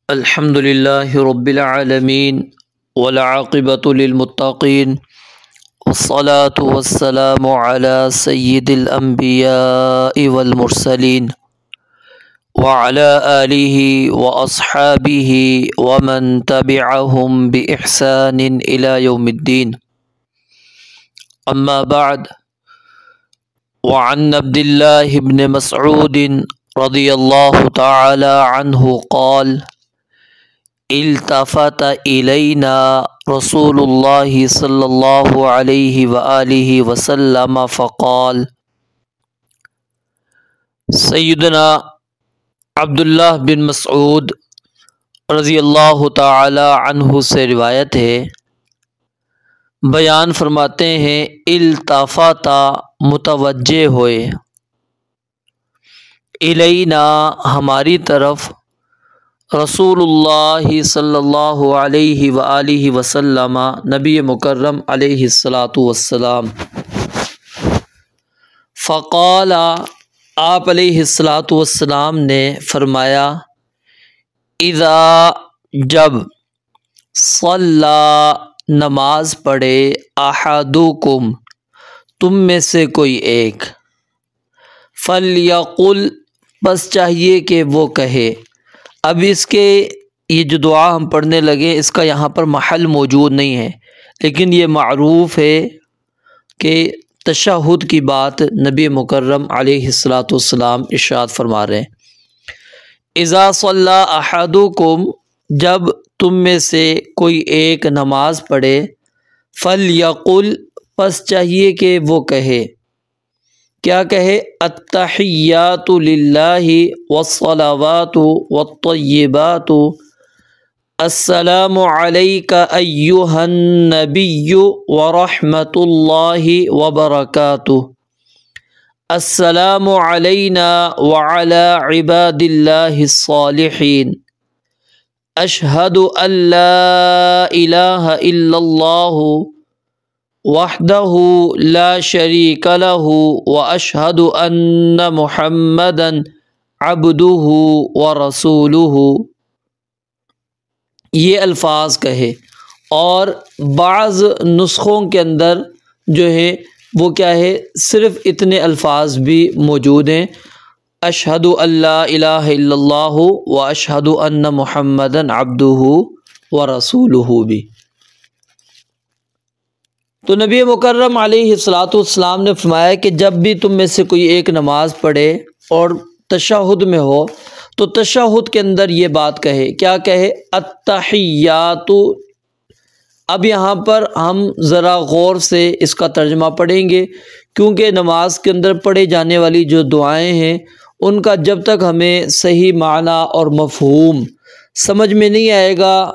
الحمد لله رب العالمين والعاقبة للمتقين والصلاة والسلام على سيد الأنبياء والمرسلين وعلى آله وأصحابه ومن تبعهم بإحسان إلى يوم الدين. أما بعد، وعن عبد الله بن مسعود رضي الله تعالى عنه قال: التفت إلينا رسول الله صلى الله عليه وآله وسلم فقال. سیدنا عبداللہ بن مسعود رضی اللہ تعالی عنہ سے روایت ہے، بیان فرماتے ہیں التفت متوجہ ہوئے، الینا ہماری طرف، رسول اللہ صلی اللہ علیہ وآلہ وسلم نبی مکرم علیہ الصلاۃ والسلام، فقال آپ علیہ الصلاۃ والسلام نے فرمایا، اذا جب، صلی نماز پڑھے، احدکم تم میں سے کوئی ایک، فلیقل بس چاہیے کہ وہ کہے۔ اب اس کے یہ جو دعا ہم پڑھنے لگے اس کا یہاں پر محل موجود نہیں ہے، لیکن یہ معروف ہے کہ تشہد کی بات نبی مکرم علیہ الصلاۃ والسلام ارشاد فرما رہے ہیں، اذا صلی احدکم جب تم میں سے کوئی ایک نماز پڑھے، فلیقل پس چاہیے کہ وہ کہے، کیا کہے؟ التحیات للہ والصلوات والطیبات السلام علیک ایہا النبی ورحمۃ اللہ وبرکاتہ، السلام علینا وعلی عباد اللہ الصالحین، اشہد ان لا الہ الا اللہ وحدہ لا شریک لہ واشہد ان محمدا عبدہ ورسولہ، یہ الفاظ کہے۔ اور بعض نسخوں کے اندر جو ہے وہ کیا ہے، صرف اتنے الفاظ بھی موجود ہیں، اشہد ان لا الہ الا اللہ واشہد ان محمدا عبدہ ورسولہ بھی۔ تو نبی مکرم علیہ الصلاۃ والسلام نے فرمایا کہ جب بھی تم میں سے کوئی ایک نماز پڑھے اور تشہد میں ہو تو تشہد کے اندر یہ بات کہے، کیا کہے؟ التحیات۔ اب یہاں پر ہم ذرا غور سے اس کا ترجمہ پڑھیں گے، کیونکہ نماز کے اندر پڑھے جانے والی جو دعائیں ہیں ان کا جب تک ہمیں صحیح معنی اور مفہوم سمجھ میں نہیں آئے گا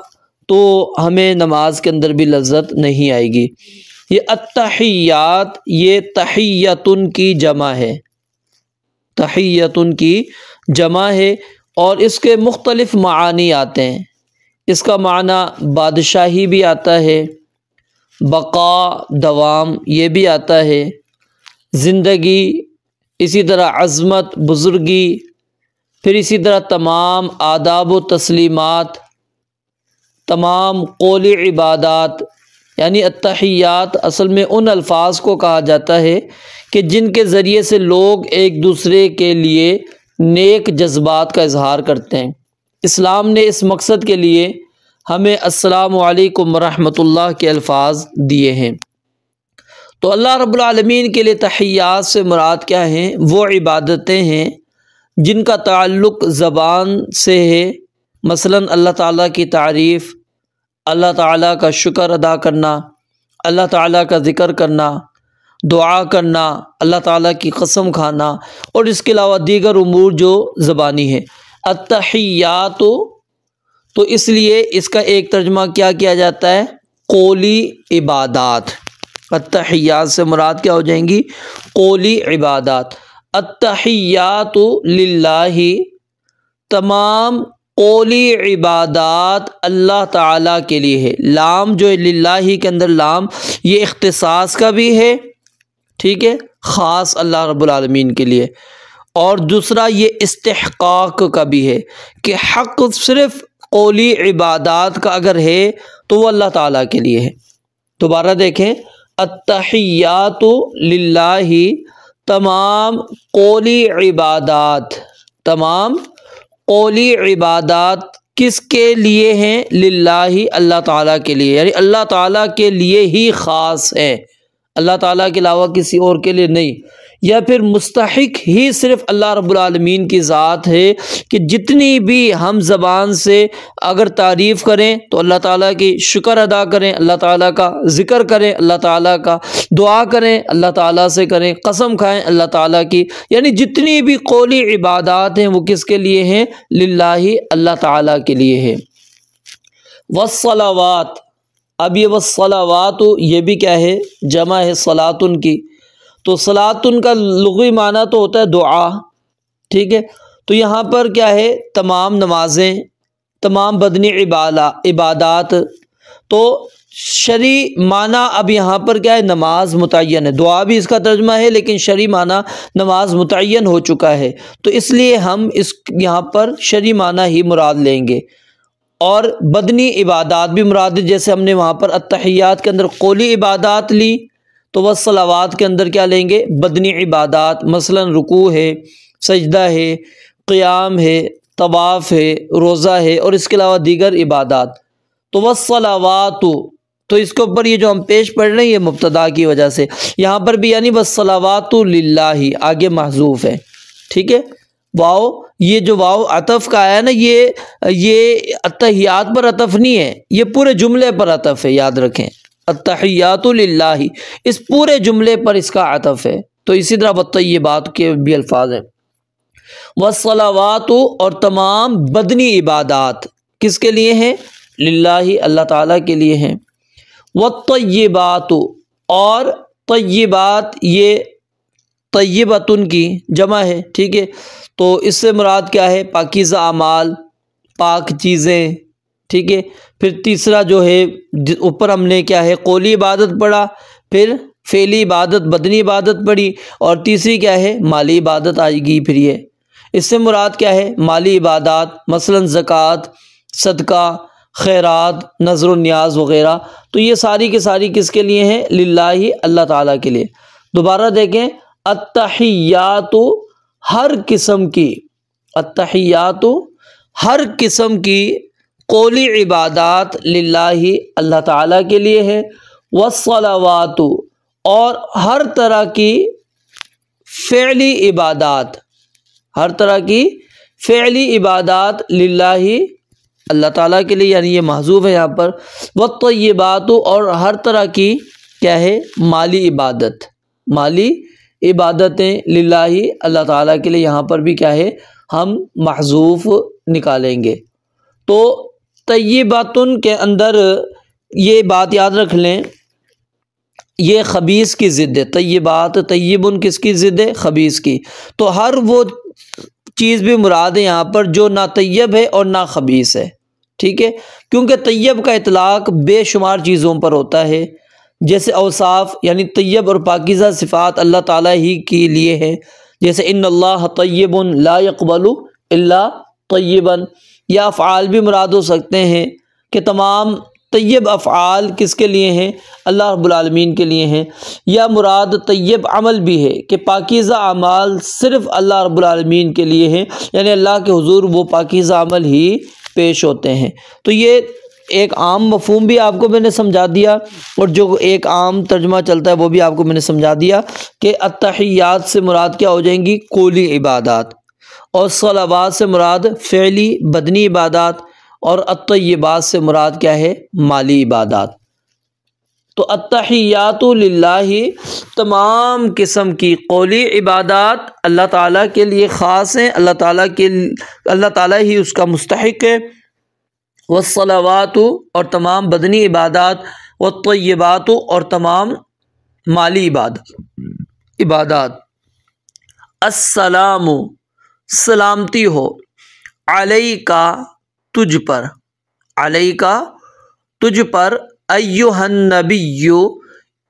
تو ہمیں نماز کے اندر بھی لذت نہیں آئے گی۔ یہ التحیات، یہ تحیتن کی جمع ہے، تحیتن کی جمع ہے، اور اس کے مختلف معانی آتے ہیں۔ اس کا معنی بادشاہی بھی آتا ہے، بقا دوام یہ بھی آتا ہے، زندگی، اسی طرح عظمت بزرگی، پھر اسی طرح تمام آداب و تسلیمات، تمام قولی عبادات، یعنی التحیات اصل میں ان الفاظ کو کہا جاتا ہے کہ جن کے ذریعے سے لوگ ایک دوسرے کے لیے نیک جذبات کا اظہار کرتے ہیں۔ اسلام نے اس مقصد کے لیے ہمیں السلام علیکم ورحمۃ اللہ کے الفاظ دیے ہیں۔ تو اللہ رب العالمین کے لیے تحیات سے مراد کیا ہیں؟ وہ عبادتیں ہیں جن کا تعلق زبان سے ہے، مثلا اللہ تعالیٰ کی تعریف، اللہ تعالیٰ کا شکر ادا کرنا، اللہ تعالیٰ کا ذکر کرنا، دعا کرنا، اللہ تعالیٰ کی قسم کھانا، اور اس کے علاوہ دیگر امور جو زبانی ہے۔ التحیات، تو اس لیے اس کا ایک ترجمہ کیا کیا جاتا ہے؟ قولی عبادات۔ التحیات سے مراد کیا ہو جائیں گی؟ قولی عبادات۔ التحیات للہ، تمام قولی عبادات اللہ تعالیٰ کے لیے ہے۔ لام جو ہے للہ کے اندر لام، یہ اختصاص کا بھی ہے، ٹھیک ہے، خاص اللہ رب العالمین کے لیے، اور دوسرا یہ استحقاق کا بھی ہے کہ حق صرف قولی عبادات کا اگر ہے تو وہ اللہ تعالیٰ کے لیے ہے۔ دوبارہ دیکھیں، التحیات للہ، تمام قولی عبادات، تمام قولی عبادات کس کے لیے ہیں؟ للہ، اللہ تعالیٰ کے لیے، یعنی اللہ تعالیٰ کے لیے ہی خاص ہے، اللہ تعالیٰ کے علاوہ کسی اور کے لیے نہیں، یا پھر مستحق ہی صرف اللہ رب العالمین کی ذات ہے کہ جتنی بھی ہم زبان سے اگر تعریف کریں تو اللہ تعالیٰ کی شکر ادا کریں، اللہ تعالیٰ کا ذکر کریں، اللہ تعالیٰ کا دعا کریں، اللہ تعالیٰ سے کریں، قسم کھائیں اللہ تعالیٰ کی، یعنی جتنی بھی قولی عبادات ہیں وہ کس کے لیے ہیں؟ للہ، اللہ تعالیٰ کے لیے ہے۔ والصلوات، اب یہ والصلوات یہ بھی کیا ہے؟ جمع ہے صلاتن کی، تو صلاتن کا لغوی معنی تو ہوتا ہے دعا، ٹھیک ہے؟ تو یہاں پر کیا ہے؟ تمام نمازیں، تمام بدنی عبادات، تو شرعی معنی اب یہاں پر کیا ہے؟ نماز متعین ہے، دعا بھی اس کا ترجمہ ہے لیکن شرعی معنی نماز متعین ہو چکا ہے، تو اس لیے ہم اس یہاں پر شرعی معنی ہی مراد لیں گے، اور بدنی عبادات بھی مراد ہے، جیسے ہم نے وہاں پر التحیات کے اندر قولی عبادات لی، تو والصلوات کے اندر کیا لیں گے؟ بدنی عبادات، مثلا رکوع ہے، سجدہ ہے، قیام ہے، طواف ہے، روزہ ہے، اور اس کے علاوہ دیگر عبادات۔ تو والصلوات، تو اس کے اوپر یہ جو ہم پیش پڑھ رہے ہیں یہ مبتدا کی وجہ سے یہاں پر بھی یعنی والصلوات للہ آگے محذوف ہے، ٹھیک ہے؟ واو، یہ جو واو عطف کا آیا نا، یہ التحیات پر عطف نہیں ہے، یہ پورے جملے پر عطف ہے، یاد رکھیں، التحیات للہ، اس پورے جملے پر اس کا عطف ہے۔ تو اسی طرح والطیبات کے بھی الفاظ ہیں۔ والصلوات، اور تمام بدنی عبادات کس کے لیے ہیں؟ للہ، اللہ تعالیٰ کے لیے ہیں۔ والطیبات، اور طیبات یہ طیبتن کی جمع ہے، ٹھیک ہے؟ تو اس سے مراد کیا ہے؟ پاکیزہ اعمال، پاک چیزیں، ٹھیک ہے؟ پھر تیسرا جو ہے اوپر ہم نے کیا ہے؟ قولی عبادت پڑھا، پھر فعلی عبادت بدنی عبادت پڑھی، اور تیسری کیا ہے؟ مالی عبادت آئے گی۔ پھر یہ اس سے مراد کیا ہے؟ مالی عبادات، مثلا زکوٰۃ، صدقہ، خیرات، نذر و نیاز وغیرہ، تو یہ ساری کی ساری کس کے لیے ہیں؟ للہ، اللہ تعالیٰ کے لیے۔ دوبارہ دیکھیں، التحیات، ہر قسم کی، التحیات ہر قسم کی قولی عبادات للہ، اللہ تعالیٰ کے لیے ہے۔ والصلوات، اور ہر طرح کی فعلی عبادات، ہر طرح کی فعلی عبادات للہ، اللہ تعالیٰ کے لیے، یعنی یہ محذوف ہے یہاں پر۔ والطیبات، اور ہر طرح کی کیا ہے؟ مالی عبادت، مالی عبادتیں للہ، اللہ تعالیٰ کے لیے، یہاں پر بھی کیا ہے؟ ہم محذوف نکالیں گے۔ تو طیباتن کے اندر یہ بات یاد رکھ لیں، یہ خبیث کی ضد ہے، طیبات، طیبن کس کی ضد ہے؟ خبیث کی۔ تو ہر وہ چیز بھی مراد ہے یہاں پر جو نہ طیب ہے اور نہ خبیث ہے، ٹھیک ہے؟ کیونکہ طیب کا اطلاق بے شمار چیزوں پر ہوتا ہے، جیسے اوصاف، یعنی طیب اور پاکیزہ صفات اللہ تعالیٰ ہی کے لیے ہے، جیسے ان اللہ طیب لا یقبل الا طیبا، یا افعال بھی مراد ہو سکتے ہیں کہ تمام طیب افعال کس کے لیے ہیں؟ اللہ رب العالمین کے لیے ہیں، یا مراد طیب عمل بھی ہے کہ پاکیزہ اعمال صرف اللہ رب العالمین کے لیے ہیں، یعنی اللہ کے حضور وہ پاکیزہ عمل ہی پیش ہوتے ہیں۔ تو یہ ایک عام مفہوم بھی آپ کو میں نے سمجھا دیا، اور جو ایک عام ترجمہ چلتا ہے وہ بھی آپ کو میں نے سمجھا دیا کہ التحیات سے مراد کیا ہو جائیں گی؟ قولی عبادات، اور صلوات سے مراد فعلی بدنی عبادات، اور الطیبات سے مراد کیا ہے؟ مالی عبادات۔ تو التحیات للہ، تمام قسم کی قولی عبادات اللہ تعالیٰ کے لیے خاص ہیں، اللہ تعالیٰ ہی اس کا مستحق ہے۔ والصلوات، اور تمام بدنی عبادات، والطیبات، اور تمام مالی عبادات۔ السلام، سلامتی ہو، علیکا، تجھ پر، علیکا، تجھ پر، ایھا النبی،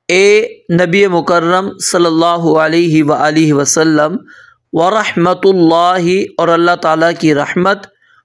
اے نبی مکرم صلی اللہ علیہ وآلہ وسلم، ورحمت اللہ، اور اللہ تعالیٰ کی رحمت،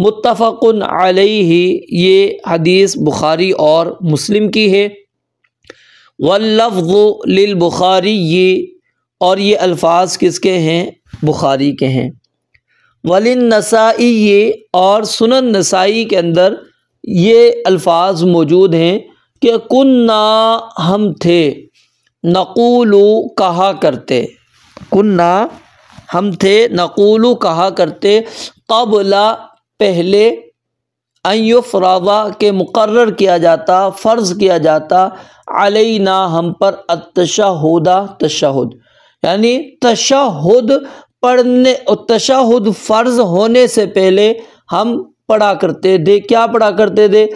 متفقن علیہ، یہ حدیث بخاری اور مسلم کی ہے۔ واللفظ للبخاری، اور یہ الفاظ کس کے ہیں؟ بخاری کے ہیں۔ وللنسائی، اور سنن نسائی کے اندر یہ الفاظ موجود ہیں کہ کننا، ہم تھے، نقول، کہا کرتے، کننا، ہم تھے، نقول، کہا کرتے، قبل، پہلے، ان یفرض، کہ مقرر کیا جاتا، فرض کیا جاتا، علینا، ہم پر، التشہد، تشہد، یعنی تشہد پڑھنے، تشہد فرض ہونے سے پہلے ہم پڑھا کرتے تھے۔ کیا پڑھا کرتے تھے؟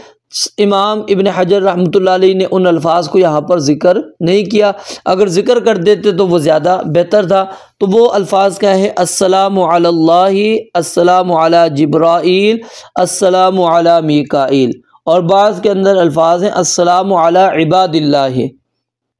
امام ابن حجر رحمۃ اللہ علیہ نے ان الفاظ کو یہاں پر ذکر نہیں کیا، اگر ذکر کر دیتے تو وہ زیادہ بہتر تھا۔ تو وہ الفاظ کیا ہے؟ السلام علی اللہ، السلام علی جبرائیل، السلام علی میکائیل، اور بعض کے اندر الفاظ ہیں السلام علی عباد اللہ،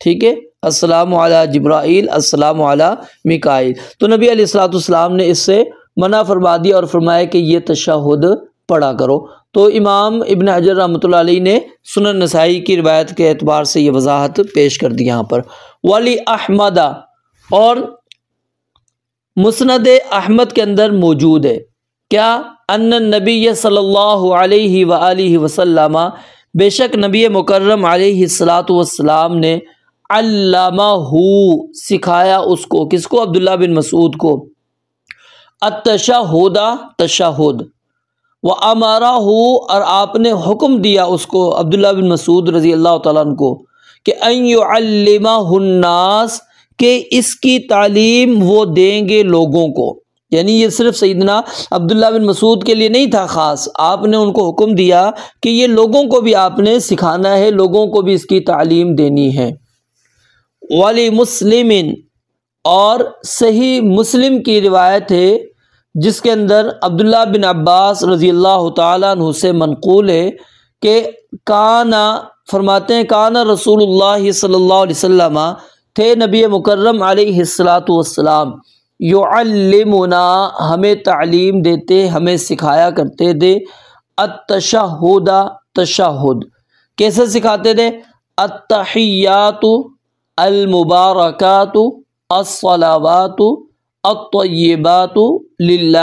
ٹھیک ہے، السلام علی جبرائیل، السلام علی میکائیل۔ تو نبی علیہ الصلوۃ والسلام نے اس سے منع فرما دیا اور فرمایا کہ یہ تشہد پڑھا کرو۔ تو امام ابن حجر رحمۃ اللہ علیہ نے سنن نسائی کی روایت کے اعتبار سے یہ وضاحت پیش کر دی یہاں پر۔ ولی احمد، اور مسند احمد کے اندر موجود ہے کیا؟ ان النبی صلی اللہ علیہ وآلہ وسلم، بے شک نبی مکرم علیہ الصلاۃ والسلام نے، علمہ، سکھایا اس کو، کس کو؟ عبداللہ بن مسعود کو، التشہد، تشہد، وامرہ، اور آپ نے حکم دیا اس کو، عبداللہ بن مسعود رضی اللہ تعالیٰ عنہ کو، کہ ان یعلمہ الناس، کہ اس کی تعلیم وہ دیں گے لوگوں کو، یعنی یہ صرف سیدنا عبداللہ بن مسعود کے لیے نہیں تھا خاص، آپ نے ان کو حکم دیا کہ یہ لوگوں کو بھی آپ نے سکھانا ہے، لوگوں کو بھی اس کی تعلیم دینی ہے۔ ولی مسلم، اور صحیح مسلم کی روایت ہے جس کے اندر عبداللہ بن عباس رضی اللہ تعالیٰ عنہ سے منقول ہے کہ کانا، فرماتے ہیں کانا رسول اللہ صلی اللہ علیہ وسلم، تھے نبی مکرم علیہ الصلاۃ والسلام، یعلمنا، ہمیں تعلیم دیتے، ہمیں سکھایا کرتے تھے، التشہد، تشہد، کیسے سکھاتے تھے؟ التحیات، المبارکات، الصلوات، الطیبات للہ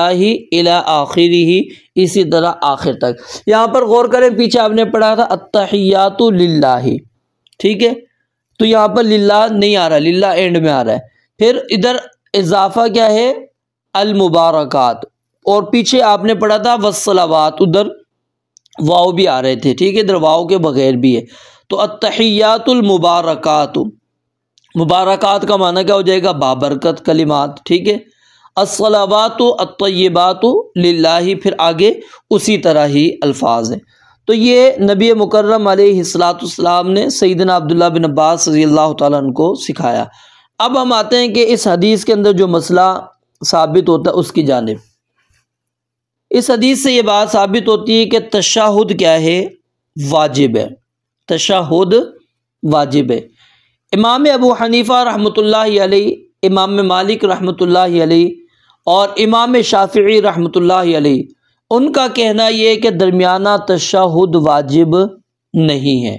الی آخرہ، اسی طرح آخر تک۔ یہاں پر غور کریں، پیچھے آپ نے پڑھا تھا التحیات للہ، ٹھیک ہے، تو یہاں پر للہ نہیں آ رہا، للہ اینڈ میں آ رہا ہے، پھر ادھر اضافہ کیا ہے؟ المبارکات، اور پیچھے آپ نے پڑھا تھا والصلوات، ادھر واو بھی آ رہے تھے، ٹھیک ہے، ادھر واو کے بغیر بھی ہے، تو التحیات المبارکات، مبارکات کا معنی کیا ہو جائے گا؟ بابرکت کلمات، ٹھیک ہے، الصلوات الطیبات للہ، پھر آگے اسی طرح ہی الفاظ ہیں۔ تو یہ نبی مکرم علیہ الصلوۃ والسلام نے سیدنا عبداللہ بن عباس رضی اللہ تعالیٰ عنہ کو سکھایا۔ اب ہم آتے ہیں کہ اس حدیث کے اندر جو مسئلہ ثابت ہوتا ہے اس کی جانب۔ اس حدیث سے یہ بات ثابت ہوتی ہے کہ تشہد کیا ہے؟ واجب ہے، تشہد واجب ہے۔ امام ابو حنیفہ رحمۃ اللہ علیہ، امام مالک رحمۃ اللہ علیہ، اور امام شافعی رحمۃ اللہ علیہ، ان کا کہنا یہ ہے کہ درمیانہ تشہد واجب نہیں ہے۔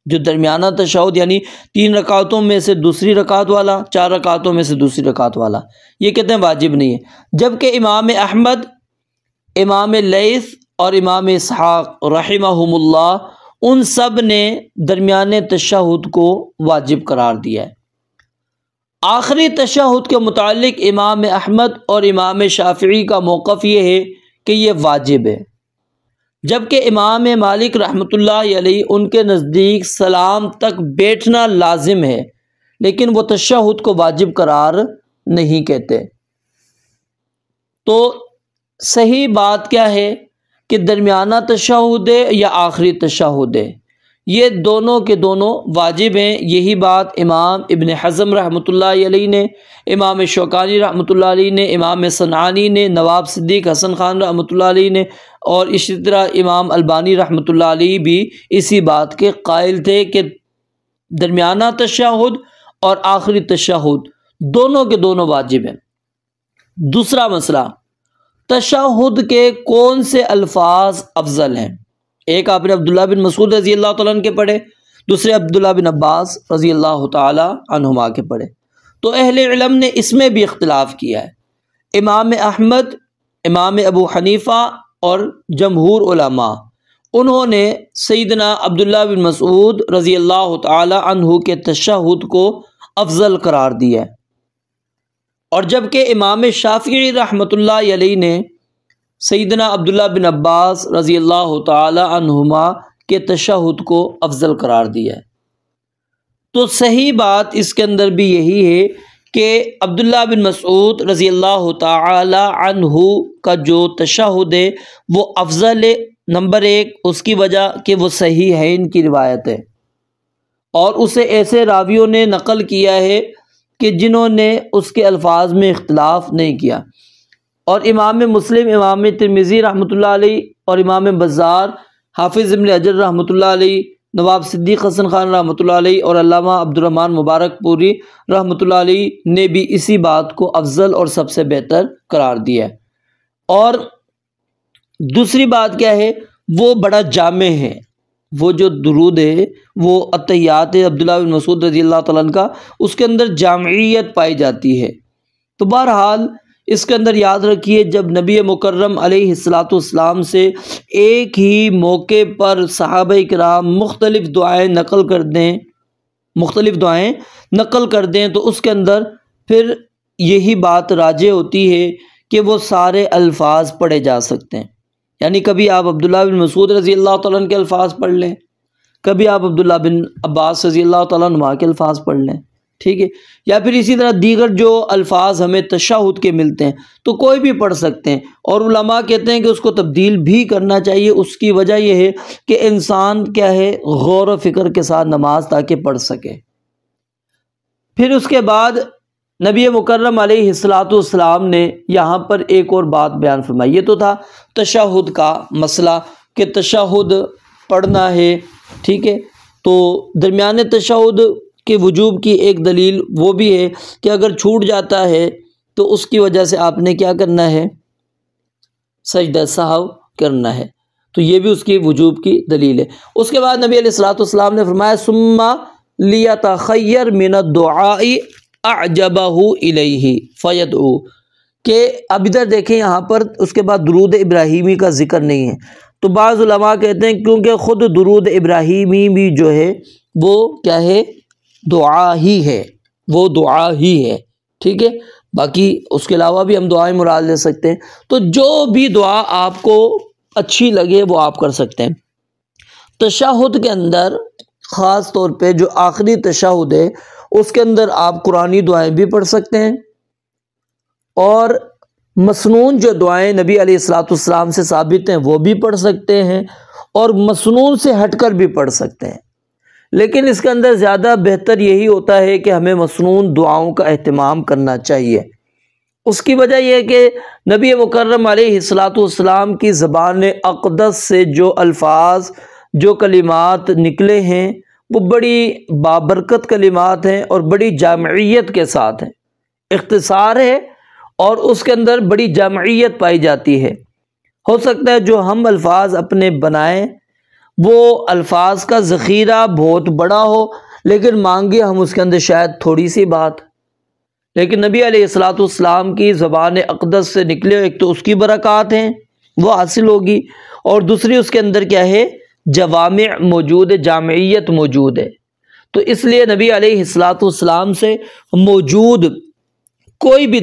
جو درمیانہ تشہد یعنی 3 رکعتوں میں سے دوسری رکعت والا، 4 رکعتوں میں سے دوسری رکعت والا، یہ کہتے ہیں واجب نہیں ہے۔ جبکہ امام احمد، امام لیث اور امام اسحاق رحمہم اللہ، ان سب نے درمیان تشہد کو واجب قرار دیا ہے۔ آخری تشہد کے متعلق امام احمد اور امام شافعی کا موقف یہ ہے کہ یہ واجب ہے، جبکہ امام مالک رحمۃ اللہ علیہ، ان کے نزدیک سلام تک بیٹھنا لازم ہے، لیکن وہ تشہد کو واجب قرار نہیں کہتے۔ تو صحیح بات کیا ہے کہ درمیانہ تشہد ہے یا آخری تشہد ہے، یہ دونوں کے دونوں واجب ہیں۔ یہی بات امام ابن حزم رحمۃ اللہ علیہ نے، امام شوکانی رحمۃ اللہ علیہ نے، امام صنعانی نے، نواب صدیق حسن خان رحمۃ اللہ علیہ نے، اور اسی طرح امام البانی رحمۃ اللہ علیہ بھی اسی بات کے قائل تھے کہ درمیانہ تشہد اور آخری تشہد دونوں کے دونوں واجب ہیں۔ دوسرا مسئلہ، تشہد کے کون سے الفاظ افضل ہیں؟ ایک آپ نے عبداللہ بن مسعود رضی اللہ تعالیٰ عنہ کے پڑھے، دوسرے عبداللہ بن عباس رضی اللہ تعالی عنہما کے پڑھے۔ تو اہل علم نے اس میں بھی اختلاف کیا ہے۔ امام احمد، امام ابو حنیفہ اور جمہور علماء انہوں نے سیدنا عبداللہ بن مسعود رضی اللہ تعالی عنہ کے تشہد کو افضل قرار دیا ہے، اور جبکہ امام شافعی رحمۃ اللہ علیہ نے سیدنا عبداللہ بن عباس رضی اللہ تعالی عنہما کے تشہد کو افضل قرار دیا ہے۔ تو صحیح بات اس کے اندر بھی یہی ہے کہ عبداللہ بن مسعود رضی اللہ تعالی عنہ کا جو تشہد ہے وہ افضل ہے، نمبر ایک اس کی وجہ کہ وہ صحیحین کی روایت ہے، اور اسے ایسے راویوں نے نقل کیا ہے کہ جنہوں نے اس کے الفاظ میں اختلاف نہیں کیا، اور امام مسلم، امام ترمذی رحمۃ اللہ علیہ اور امام بزار، حافظ ابن حجر رحمۃ اللہ علیہ، نواب صدیق حسن خان رحمۃ اللہ علیہ اور علامہ عبدالرحمن مبارک پوری رحمۃ اللہ علیہ نے بھی اسی بات کو افضل اور سب سے بہتر قرار دیا ہے۔ اور دوسری بات کیا ہے، وہ بڑا جامع ہے، وہ جو درود ہے وہ التحیات عبداللہ بن مسعود رضی اللہ تعالیٰ عنہ کا، اس کے اندر جامعیت پائی جاتی ہے۔ تو بہرحال اس کے اندر یاد رکھیے، جب نبی مکرم علیہ السلام سے ایک ہی موقع پر صحابہ کرام مختلف دعائیں نقل کر دیں تو اس کے اندر پھر یہی بات راجع ہوتی ہے کہ وہ سارے الفاظ پڑھے جا سکتے ہیں۔ یعنی کبھی آپ عبداللہ بن مسعود رضی اللہ تعالیٰ عنہ کے الفاظ پڑھ لیں، کبھی آپ عبداللہ بن عباس رضی اللہ تعالیٰ عنہ کے الفاظ پڑھ لیں، ٹھیک ہے، یا پھر اسی طرح دیگر جو الفاظ ہمیں تشہد کے ملتے ہیں تو کوئی بھی پڑھ سکتے ہیں، اور علماء کہتے ہیں کہ اس کو تبدیل بھی کرنا چاہیے۔ اس کی وجہ یہ ہے کہ انسان کیا ہے، غور و فکر کے ساتھ نماز تاکہ پڑھ سکے۔ پھر اس کے بعد نبی مکرم علیہ السلام نے یہاں پر ایک اور بات بیان فرمائی۔ یہ تو تھا تشہد کا مسئلہ کہ تشہد پڑھنا ہے، ٹھیک ہے، تو درمیان تشہد کے وجوب کی ایک دلیل وہ بھی ہے کہ اگر چھوٹ جاتا ہے تو اس کی وجہ سے آپ نے کیا کرنا ہے، سجدہ سہو کرنا ہے، تو یہ بھی اس کی وجوب کی دلیل ہے۔ اس کے بعد نبی علیہ السلام نے فرمایا ثم لیتخیر من الدعاء اعجبہ الیہ فیدعو، کہ اب ادھر دیکھیں یہاں پر اس کے بعد درود ابراہیمی کا ذکر نہیں ہے، تو بعض علماء کہتے ہیں کیونکہ خود درود ابراہیمی بھی جو ہے وہ کیا ہے، دعا ہی ہے، وہ دعا ہی ہے، ٹھیک ہے، باقی اس کے علاوہ بھی ہم دعائیں مراد لے سکتے ہیں، تو جو بھی دعا آپ کو اچھی لگے وہ آپ کر سکتے ہیں۔ تشہد کے اندر خاص طور پہ جو آخری تشہد ہے اس کے اندر آپ قرآنی دعائیں بھی پڑھ سکتے ہیں، اور مسنون جو دعائیں نبی علیہ السلام سے ثابت ہیں وہ بھی پڑھ سکتے ہیں، اور مسنون سے ہٹ کر بھی پڑھ سکتے ہیں، لیکن اس کے اندر زیادہ بہتر یہی ہوتا ہے کہ ہمیں مسنون دعاؤں کا اہتمام کرنا چاہیے۔ اس کی وجہ یہ ہے کہ نبی مکرم علیہ السلام کی زبان اقدس سے جو الفاظ، جو کلمات نکلے ہیں وہ بڑی بابرکت کلمات ہیں اور بڑی جامعیت کے ساتھ ہیں، اختصار ہے اور اس کے اندر بڑی جامعیت پائی جاتی ہے۔ ہو سکتا ہے جو ہم الفاظ اپنے بنائیں وہ الفاظ کا ذخیرہ بہت بڑا ہو، لیکن مانگے ہم اس کے اندر شاید تھوڑی سی بات، لیکن نبی علیہ السلام کی زبان اقدس سے نکلے، ایک تو اس کی برکات ہیں وہ حاصل ہوگی، اور دوسری اس کے اندر کیا ہے، جوامع موجود ہے، جامعیت موجود ہے۔ تو اس لیے نبی علیہ السلام سے موجود کوئی بھی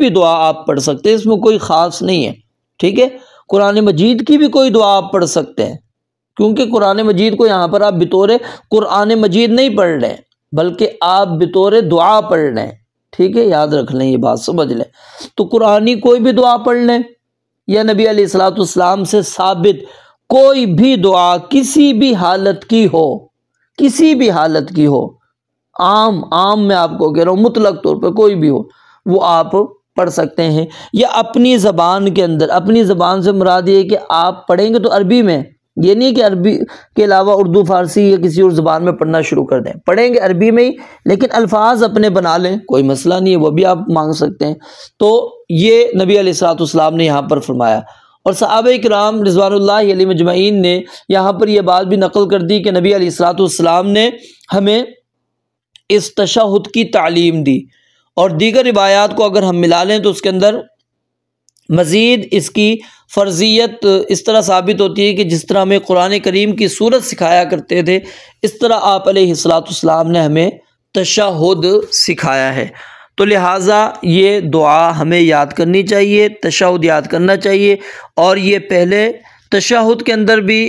دعا آپ پڑھ سکتے ہیں، اس میں کوئی خاص نہیں ہے، ٹھیک ہے۔ قرآن مجید کی بھی کوئی دعا آپ پڑھ سکتے ہیں، کیونکہ قرآن مجید کو یہاں پر آپ بطور قرآن مجید نہیں پڑھ رہے ہیں بلکہ آپ بطور دعا پڑھ رہے ہیں، ٹھیک ہے، یاد رکھ لیں، یہ بات سمجھ لیں۔ تو قرآنی کوئی بھی دعا پڑھ لیں یا نبی علیہ السلام سے ثابت کوئی بھی دعا کسی بھی حالت کی ہو، کسی بھی حالت کی ہو، عام میں آپ کو کہہ رہا ہوں، مطلق طور پہ کوئی بھی ہو، وہ آپ پڑھ سکتے ہیں، یا اپنی زبان کے اندر، اپنی زبان سے مراد یہ ہے کہ آپ پڑھیں گے تو عربی میں، یہ نہیں کہ عربی کے علاوہ اردو فارسی یا کسی اور زبان میں پڑھنا شروع کر دیں، پڑھیں گے عربی میں ہی لیکن الفاظ اپنے بنا لیں، کوئی مسئلہ نہیں ہے، وہ بھی آپ مانگ سکتے ہیں۔ تو یہ نبی علیہ الصلوۃ والسلام نے یہاں پر فرمایا، اور صحابہ کرام رضوان اللہ علیہم اجمعین نے یہاں پر یہ بات بھی نقل کر دی کہ نبی علیہ الصلوۃ والسلام نے ہمیں اس تشہد کی تعلیم دی، اور دیگر روایات کو اگر ہم ملا لیں تو اس کے اندر مزید اس کی فرضیت اس طرح ثابت ہوتی ہے کہ جس طرح ہمیں قرآن کریم کی صورت سکھایا کرتے تھے، اس طرح آپ علیہ الصلوۃ والسلام نے ہمیں تشہد سکھایا ہے۔ تو لہٰذا یہ دعا ہمیں یاد کرنی چاہیے، تشہد یاد کرنا چاہیے، اور یہ پہلے تشہد کے اندر بھی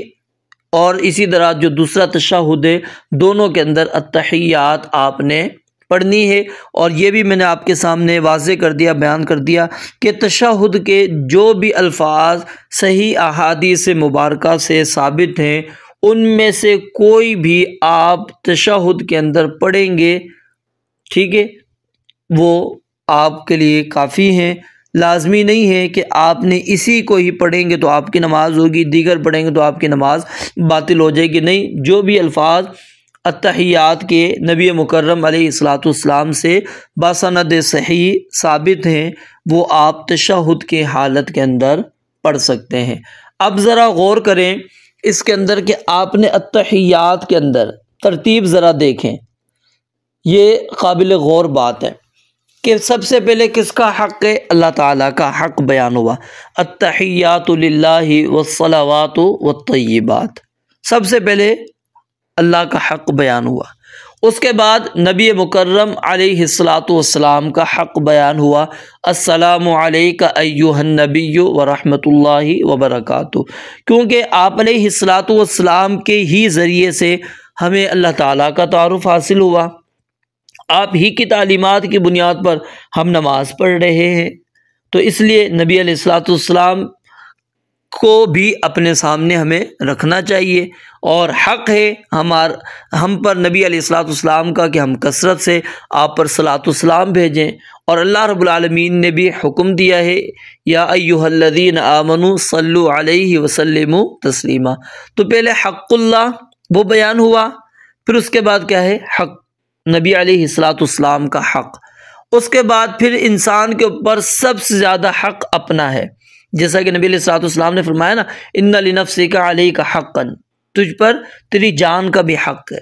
اور اسی طرح جو دوسرا تشہد ہے دونوں کے اندر التحیات آپ نے پڑھنی ہے۔ اور یہ بھی میں نے آپ کے سامنے واضح کر دیا، بیان کر دیا کہ تشہد کے جو بھی الفاظ صحیح احادیث مبارکہ سے ثابت ہیں ان میں سے کوئی بھی آپ تشہد کے اندر پڑھیں گے، ٹھیک ہے، وہ آپ کے لیے کافی ہیں۔ لازمی نہیں ہے کہ آپ نے اسی کو ہی پڑھیں گے تو آپ کی نماز ہوگی، دیگر پڑھیں گے تو آپ کی نماز باطل ہو جائے گی، نہیں، جو بھی الفاظ التحیات کے نبی مکرم علیہ الصلوۃ والسلام سے باسند صحیح ثابت ہیں وہ آپ تشہد کے حالت کے اندر پڑھ سکتے ہیں۔ اب ذرا غور کریں اس کے اندر کہ آپ نے التحیات کے اندر ترتیب ذرا دیکھیں، یہ قابل غور بات ہے کہ سب سے پہلے کس کا حق ہے؟ اللہ تعالیٰ کا حق بیان ہوا، التحیات للہ والصلوات والطیبات، سب سے پہلے اللہ کا حق بیان ہوا۔ اس کے بعد نبی مکرم علیہ الصلوۃ والسلام کا حق بیان ہوا، السلام علیک ایھا النبی ورحمۃ اللہ وبرکاتہ، کیونکہ آپ علیہ الصلوۃ والسلام کے ہی ذریعے سے ہمیں اللہ تعالیٰ کا تعارف حاصل ہوا، آپ ہی کی تعلیمات کی بنیاد پر ہم نماز پڑھ رہے ہیں، تو اس لیے نبی علیہ الصلوۃ والسلام کو بھی اپنے سامنے ہمیں رکھنا چاہیے، اور حق ہے ہم پر نبی علیہ الصلوۃ والسلام کا کہ ہم کثرت سے آپ پر صلاۃ والسلام بھیجیں، اور اللہ رب العالمین نے بھی حکم دیا ہے یا ایھا الذین آمنوا صلوا علیہ وسلموا تسلیما۔ تو پہلے حق اللہ وہ بیان ہوا، پھر اس کے بعد کیا ہے؟ حق نبی علیہ الصلوۃ والسلام کا حق، اس کے بعد پھر انسان کے اوپر سب سے زیادہ حق اپنا ہے، جیسا کہ نبی علیہ الصلوۃ والسلام نے فرمایا نا، ان لنفسک علیک حقا، تجھ پر تیری جان کا بھی حق ہے،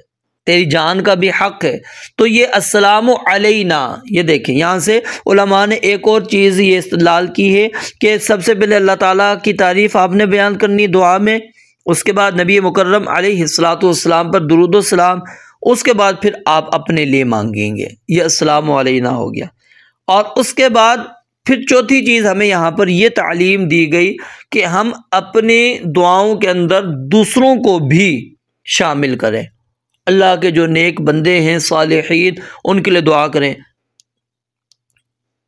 تیری جان کا بھی حق ہے۔ تو یہ السلام علینا، یہ دیکھیں یہاں سے علماء نے ایک اور چیز یہ استدلال کی ہے کہ سب سے پہلے اللہ تعالیٰ کی تعریف آپ نے بیان کرنی دعا میں، اس کے بعد نبی مکرم علیہ الصلوۃ والسلام پر درود و سلام، اس کے بعد پھر آپ اپنے لیے مانگیں گے، یہ السلام علینا ہو گیا۔ اور اس کے بعد پھر چوتھی چیز ہمیں یہاں پر یہ تعلیم دی گئی کہ ہم اپنی دعاؤں کے اندر دوسروں کو بھی شامل کریں، اللہ کے جو نیک بندے ہیں صالحین ان کے لیے دعا کریں،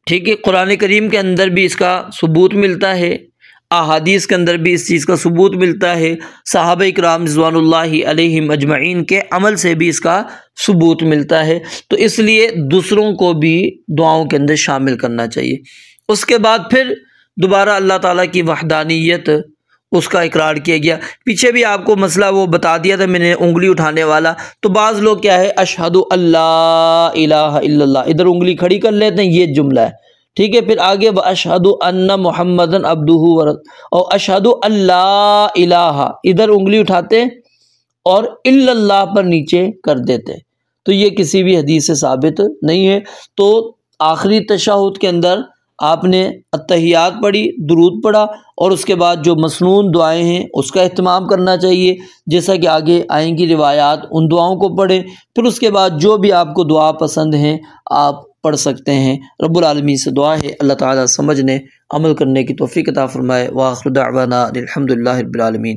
ٹھیک ہے۔ قرآن کریم کے اندر بھی اس کا ثبوت ملتا ہے، احادیث کے اندر بھی اس چیز کا ثبوت ملتا ہے، صحابہ کرام رضوان اللہ علیہم اجمعین کے عمل سے بھی اس کا ثبوت ملتا ہے، تو اس لیے دوسروں کو بھی دعاؤں کے اندر شامل کرنا چاہیے۔ اس کے بعد پھر دوبارہ اللہ تعالیٰ کی وحدانیت اس کا اقرار کیا گیا۔ پیچھے بھی آپ کو مسئلہ وہ بتا دیا تھا میں نے، انگلی اٹھانے والا، تو بعض لوگ کیا ہے اشہد اللہ الہ الا اللہ، ادھر انگلی کھڑی کر لیتے ہیں، یہ جملہ ہے، ٹھیک ہے، پھر آگے واشہد ان محمدن عبدہ اور اشہد اللہ الہ، ادھر انگلی اٹھاتے اور الا اللہ پر نیچے کر دیتے، تو یہ کسی بھی حدیث سے ثابت نہیں ہے۔ تو آخری تشہد کے اندر آپ نے التحیات پڑھی، درود پڑھا، اور اس کے بعد جو مسنون دعائیں ہیں اس کا اہتمام کرنا چاہیے، جیسا کہ آگے آئیں گی روایات، ان دعاؤں کو پڑھیں، پھر اس کے بعد جو بھی آپ کو دعا پسند ہیں آپ پڑھ سکتے ہیں۔ رب العالمین سے دعا ہے اللہ تعالیٰ سمجھنے عمل کرنے کی توفیق عطا فرمائے۔ وآخر دعوانا الحمدللہ رب العالمین۔